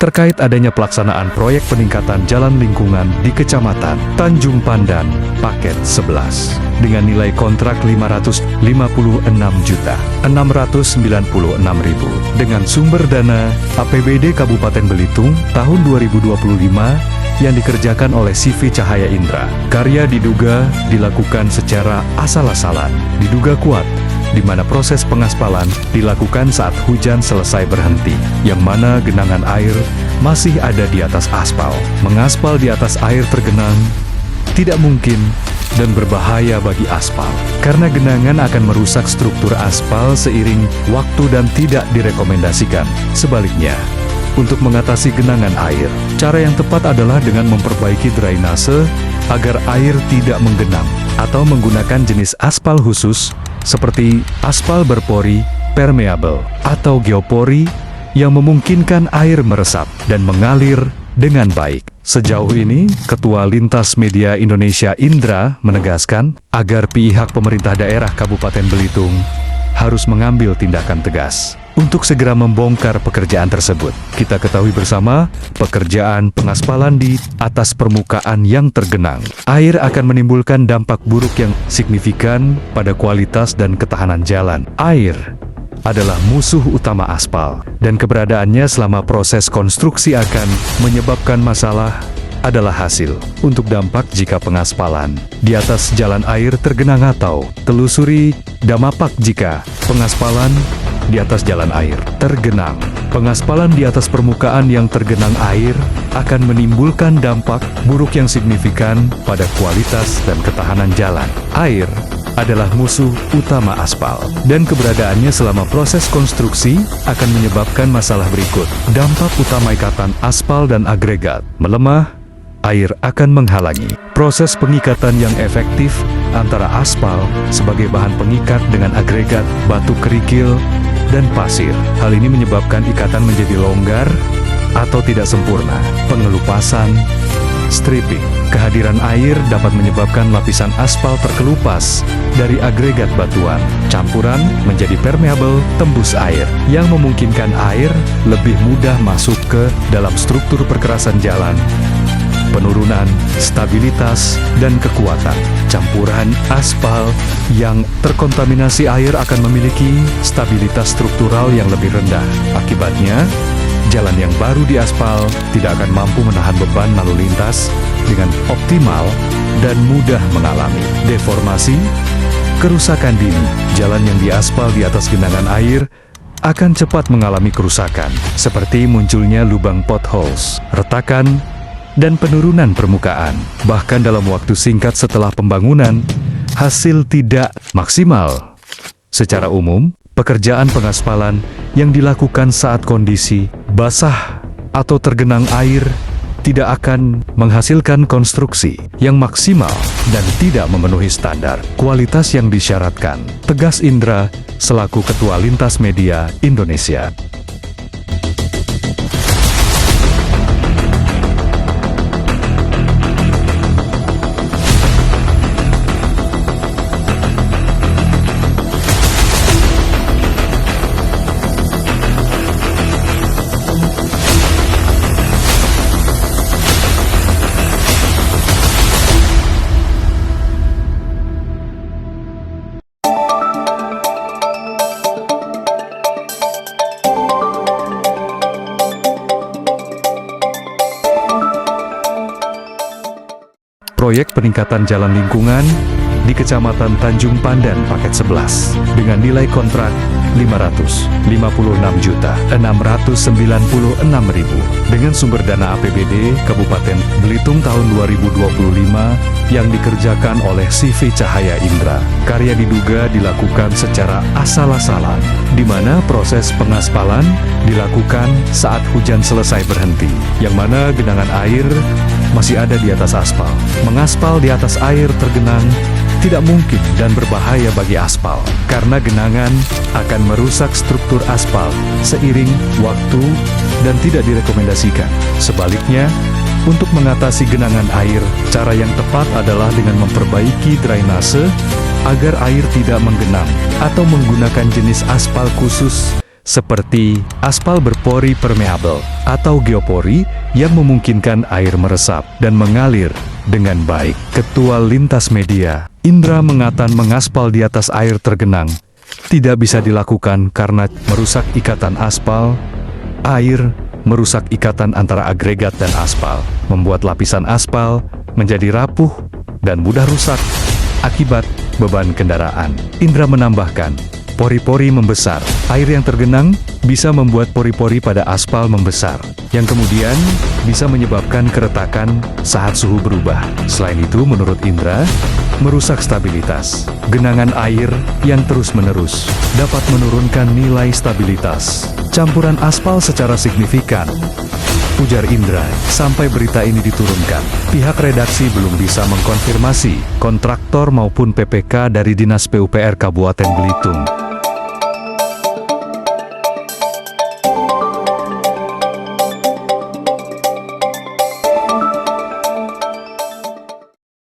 terkait adanya pelaksanaan proyek peningkatan jalan lingkungan di Kecamatan Tanjung Pandan, Paket 11, dengan nilai kontrak Rp556.696.000 dengan sumber dana APBD Kabupaten Belitung tahun 2025 yang dikerjakan oleh CV Cahaya Indra. Karya diduga dilakukan secara asal-asalan, diduga kuat, di mana proses pengaspalan dilakukan saat hujan selesai berhenti, yang mana genangan air masih ada di atas aspal. Mengaspal di atas air tergenang tidak mungkin dan berbahaya bagi aspal, karena genangan akan merusak struktur aspal seiring waktu dan tidak direkomendasikan. Sebaliknya, untuk mengatasi genangan air, cara yang tepat adalah dengan memperbaiki drainase agar air tidak menggenang, atau menggunakan jenis aspal khusus seperti aspal berpori, permeable, atau geopori yang memungkinkan air meresap dan mengalir dengan baik. Sejauh ini, Ketua Lintas Media Indonesia Indra menegaskan agar pihak pemerintah daerah Kabupaten Belitung harus mengambil tindakan tegas untuk segera membongkar pekerjaan tersebut. Kita ketahui bersama, pekerjaan pengaspalan di atas permukaan yang tergenang, air akan menimbulkan dampak buruk yang signifikan pada kualitas dan ketahanan jalan. Air adalah musuh utama aspal, dan keberadaannya selama proses konstruksi akan menyebabkan masalah adalah hasil. Untuk dampak jika pengaspalan di atas jalan air tergenang, atau telusuri dampak jika pengaspalan di atas jalan air tergenang. Pengaspalan di atas permukaan yang tergenang air akan menimbulkan dampak buruk yang signifikan pada kualitas dan ketahanan jalan. Air adalah musuh utama aspal, dan keberadaannya selama proses konstruksi akan menyebabkan masalah berikut. Dampak utama ikatan aspal dan agregat melemah. Air akan menghalangi proses pengikatan yang efektif antara aspal sebagai bahan pengikat dengan agregat, batu kerikil, dan pasir. Hal ini menyebabkan ikatan menjadi longgar atau tidak sempurna. Pengelupasan, stripping. Kehadiran air dapat menyebabkan lapisan aspal terkelupas dari agregat batuan. Campuran menjadi permeable, tembus air, yang memungkinkan air lebih mudah masuk ke dalam struktur perkerasan jalan. Penurunan stabilitas dan kekuatan. Campuran aspal yang terkontaminasi air akan memiliki stabilitas struktural yang lebih rendah. Akibatnya, jalan yang baru diaspal tidak akan mampu menahan beban lalu lintas dengan optimal dan mudah mengalami deformasi, kerusakan dini. Jalan yang diaspal di atas genangan air akan cepat mengalami kerusakan, seperti munculnya lubang potholes, retakan, dan penurunan permukaan. Bahkan dalam waktu singkat setelah pembangunan, hasil tidak maksimal. Secara umum, pekerjaan pengaspalan yang dilakukan saat kondisi basah atau tergenang air tidak akan menghasilkan konstruksi yang maksimal dan tidak memenuhi standar kualitas yang disyaratkan. Tegas Indra, selaku Ketua Lintas Media Indonesia. Proyek peningkatan jalan lingkungan di Kecamatan Tanjung Pandan, Paket 11, dengan nilai kontrak Rp556.696.000 dengan sumber dana APBD Kabupaten Belitung tahun 2025 yang dikerjakan oleh CV Cahaya Indra. Karya diduga dilakukan secara asal-asalan, di mana proses pengaspalan dilakukan saat hujan selesai berhenti, yang mana genangan air masih ada di atas aspal. Mengaspal di atas air tergenang tidak mungkin dan berbahaya bagi aspal, karena genangan akan merusak struktur aspal seiring waktu dan tidak direkomendasikan. Sebaliknya, untuk mengatasi genangan air, cara yang tepat adalah dengan memperbaiki drainase agar air tidak menggenang, atau menggunakan jenis aspal khusus seperti aspal berpori permeabel atau geopori yang memungkinkan air meresap dan mengalir dengan baik. Ketua Lintas Media, Indra mengatakan mengaspal di atas air tergenang tidak bisa dilakukan karena merusak ikatan aspal. Air merusak ikatan antara agregat dan aspal, membuat lapisan aspal menjadi rapuh dan mudah rusak akibat beban kendaraan. Indra menambahkan, pori-pori membesar. Air yang tergenang bisa membuat pori-pori pada aspal membesar, yang kemudian bisa menyebabkan keretakan saat suhu berubah. Selain itu, menurut Indra, merusak stabilitas. Genangan air yang terus-menerus dapat menurunkan nilai stabilitas campuran aspal secara signifikan, ujar Indra. Sampai berita ini diturunkan, pihak redaksi belum bisa mengkonfirmasi kontraktor maupun PPK dari Dinas PUPR Kabupaten Belitung.